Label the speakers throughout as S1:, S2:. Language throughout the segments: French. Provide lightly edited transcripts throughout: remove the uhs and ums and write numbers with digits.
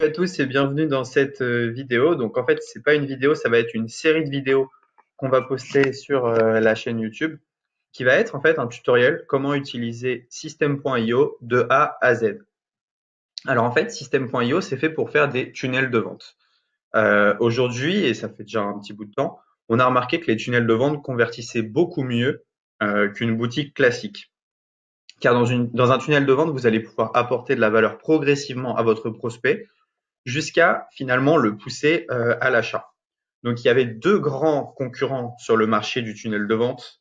S1: Bonjour à tous et bienvenue dans cette vidéo. Donc en fait, c'est pas une vidéo, ça va être une série de vidéos qu'on va poster sur la chaîne YouTube, qui va être en fait un tutoriel comment utiliser System.io de A à Z. Alors en fait, System.io, c'est fait pour faire des tunnels de vente. Aujourd'hui, et ça fait déjà un petit bout de temps, on a remarqué que les tunnels de vente convertissaient beaucoup mieux qu'une boutique classique. Car dans un tunnel de vente, vous allez pouvoir apporter de la valeur progressivement à votre prospect jusqu'à finalement le pousser à l'achat. Donc il y avait deux grands concurrents sur le marché du tunnel de vente,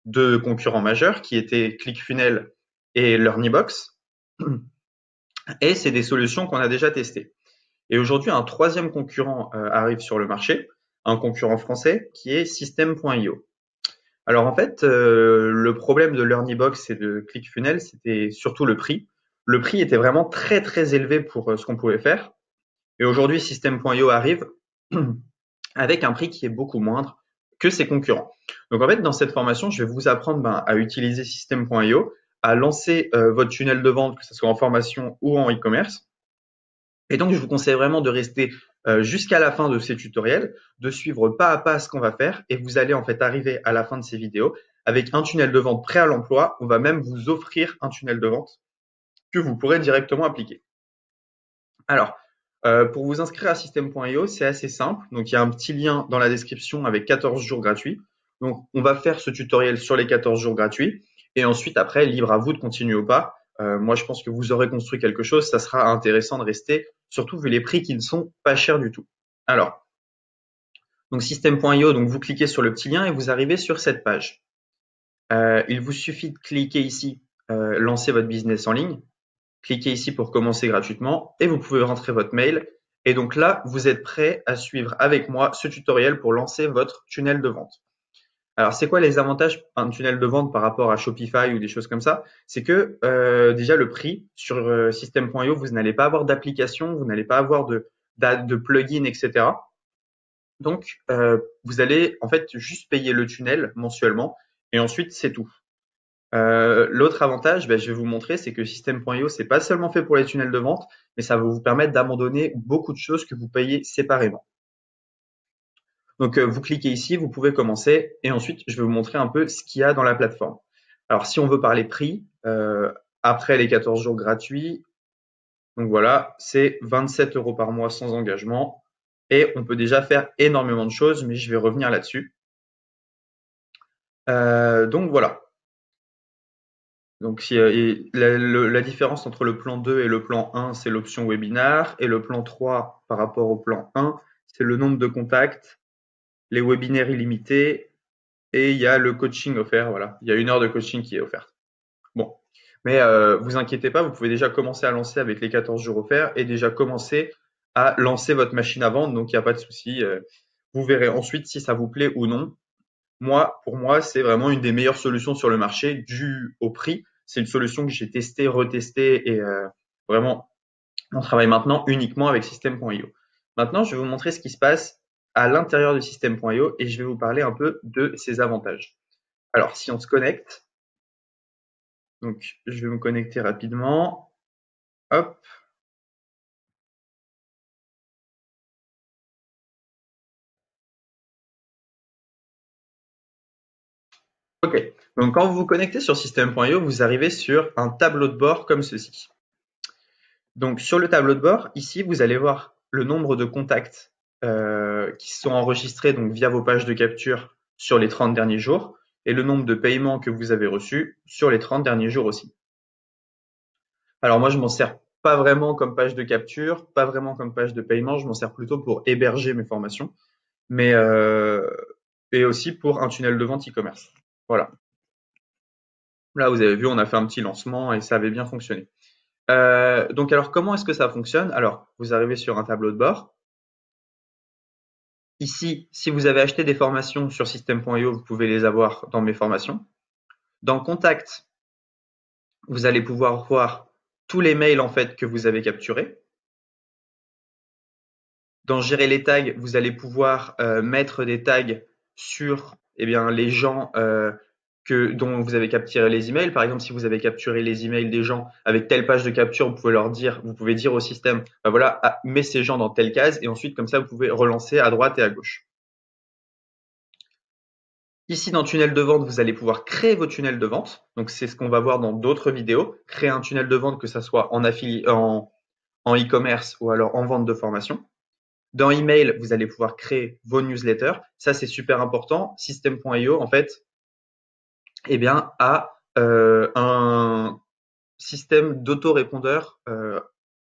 S1: deux concurrents majeurs qui étaient ClickFunnels et LearnyBox. Et c'est des solutions qu'on a déjà testées. Et aujourd'hui, un troisième concurrent arrive sur le marché, un concurrent français qui est System.io. Alors en fait, le problème de LearnyBox et de ClickFunnels, c'était surtout le prix. Le prix était vraiment très très élevé pour ce qu'on pouvait faire. Et aujourd'hui, System.io arrive avec un prix qui est beaucoup moindre que ses concurrents. Donc en fait, dans cette formation, je vais vous apprendre à utiliser System.io, à lancer votre tunnel de vente, que ce soit en formation ou en e-commerce. Et donc, je vous conseille vraiment de rester jusqu'à la fin de ces tutoriels, de suivre pas à pas ce qu'on va faire, et vous allez en fait arriver à la fin de ces vidéos avec un tunnel de vente prêt à l'emploi. On va même vous offrir un tunnel de vente que vous pourrez directement appliquer. Alors, pour vous inscrire à System.io, c'est assez simple. Donc, il y a un petit lien dans la description avec 14 jours gratuits. Donc, on va faire ce tutoriel sur les 14 jours gratuits. Et ensuite, après, libre à vous de continuer ou pas. Moi, je pense que vous aurez construit quelque chose. Ça sera intéressant de rester, surtout vu les prix qui ne sont pas chers du tout. Alors, donc System.io, donc vous cliquez sur le petit lien et vous arrivez sur cette page. Il vous suffit de cliquer ici, lancer votre business en ligne. Cliquez ici pour commencer gratuitement et vous pouvez rentrer votre mail. Et donc là, vous êtes prêt à suivre avec moi ce tutoriel pour lancer votre tunnel de vente. Alors, c'est quoi les avantages d'un tunnel de vente par rapport à Shopify ou des choses comme ça? C'est que déjà le prix sur System.io, vous n'allez pas avoir d'application, vous n'allez pas avoir de plugin, etc. Donc, vous allez en fait juste payer le tunnel mensuellement et ensuite c'est tout. L'autre avantage, je vais vous montrer, c'est que System.io, c'est pas seulement fait pour les tunnels de vente, mais ça va vous permettre d'abandonner beaucoup de choses que vous payez séparément. Donc, vous cliquez ici, vous pouvez commencer, et ensuite, je vais vous montrer un peu ce qu'il y a dans la plateforme. Alors, si on veut parler prix, après les 14 jours gratuits, donc voilà, c'est 27 € par mois sans engagement, et on peut déjà faire énormément de choses, mais je vais revenir là-dessus. Donc voilà. Donc, la différence entre le plan 2 et le plan 1, c'est l'option webinar. Et le plan 3, par rapport au plan 1, c'est le nombre de contacts, les webinaires illimités et il y a le coaching offert. Voilà, il y a 1 heure de coaching qui est offerte. Bon, mais vous inquiétez pas, vous pouvez déjà commencer à lancer avec les 14 jours offerts et déjà commencer à lancer votre machine à vendre. Donc, il n'y a pas de souci. Vous verrez ensuite si ça vous plaît ou non. Pour moi, c'est vraiment une des meilleures solutions sur le marché dû au prix. C'est une solution que j'ai testée, retestée et vraiment, on travaille maintenant uniquement avec System.io. Maintenant, je vais vous montrer ce qui se passe à l'intérieur de System.io et je vais vous parler un peu de ses avantages. Alors, si on se connecte, donc je vais me connecter rapidement. Hop. OK. Donc, quand vous vous connectez sur System.io, vous arrivez sur un tableau de bord comme ceci. Donc, sur le tableau de bord, ici, vous allez voir le nombre de contacts qui sont enregistrés donc via vos pages de capture sur les 30 derniers jours et le nombre de paiements que vous avez reçus sur les 30 derniers jours aussi. Alors moi, je m'en sers pas vraiment comme page de capture, pas vraiment comme page de paiement, je m'en sers plutôt pour héberger mes formations, mais et aussi pour un tunnel de vente e-commerce. Voilà. Là, vous avez vu, on a fait un petit lancement et ça avait bien fonctionné. Donc alors, comment est-ce que ça fonctionne? Alors, vous arrivez sur un tableau de bord. Ici, si vous avez acheté des formations sur System.io, vous pouvez les avoir dans mes formations. Dans Contact, vous allez pouvoir voir tous les mails en fait que vous avez capturés. Dans Gérer les tags, vous allez pouvoir mettre des tags sur les gens dont vous avez capturé les emails. Par exemple, si vous avez capturé les emails des gens avec telle page de capture, vous pouvez dire au système, bah voilà, mets ces gens dans telle case et ensuite, comme ça, vous pouvez relancer à droite et à gauche. Ici, dans tunnel de vente, vous allez pouvoir créer vos tunnels de vente. Donc, c'est ce qu'on va voir dans d'autres vidéos. Créer un tunnel de vente, que ça soit en e-commerce ou alors en vente de formation. Dans email, vous allez pouvoir créer vos newsletters. Ça, c'est super important. System.io, en fait, eh bien, a un système d'autorépondeur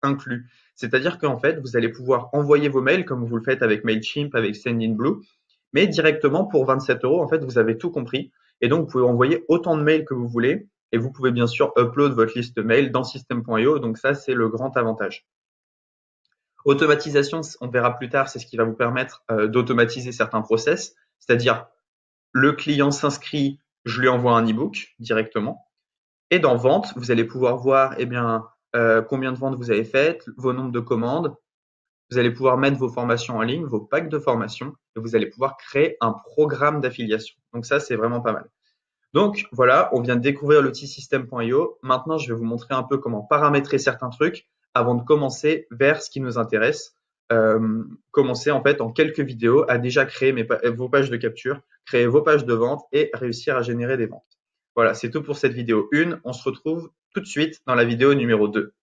S1: inclus. C'est-à-dire qu'en fait, vous allez pouvoir envoyer vos mails comme vous le faites avec Mailchimp, avec Sendinblue, mais directement pour 27 euros, en fait, vous avez tout compris. Et donc, vous pouvez envoyer autant de mails que vous voulez. Et vous pouvez bien sûr upload votre liste mail dans System.io. Donc ça, c'est le grand avantage. Automatisation, on verra plus tard, c'est ce qui va vous permettre d'automatiser certains process. C'est-à-dire, le client s'inscrit, je lui envoie un e-book directement. Et dans vente, vous allez pouvoir voir eh bien, combien de ventes vous avez faites, vos nombres de commandes. Vous allez pouvoir mettre vos formations en ligne, vos packs de formation, et vous allez pouvoir créer un programme d'affiliation. Donc ça, c'est vraiment pas mal. Donc voilà, on vient de découvrir l'outil System.io. Maintenant, je vais vous montrer un peu comment paramétrer certains trucs avant de commencer vers ce qui nous intéresse. Commencer en fait en quelques vidéos à déjà créer vos pages de capture, créer vos pages de vente et réussir à générer des ventes. Voilà, c'est tout pour cette vidéo 1. On se retrouve tout de suite dans la vidéo numéro 2.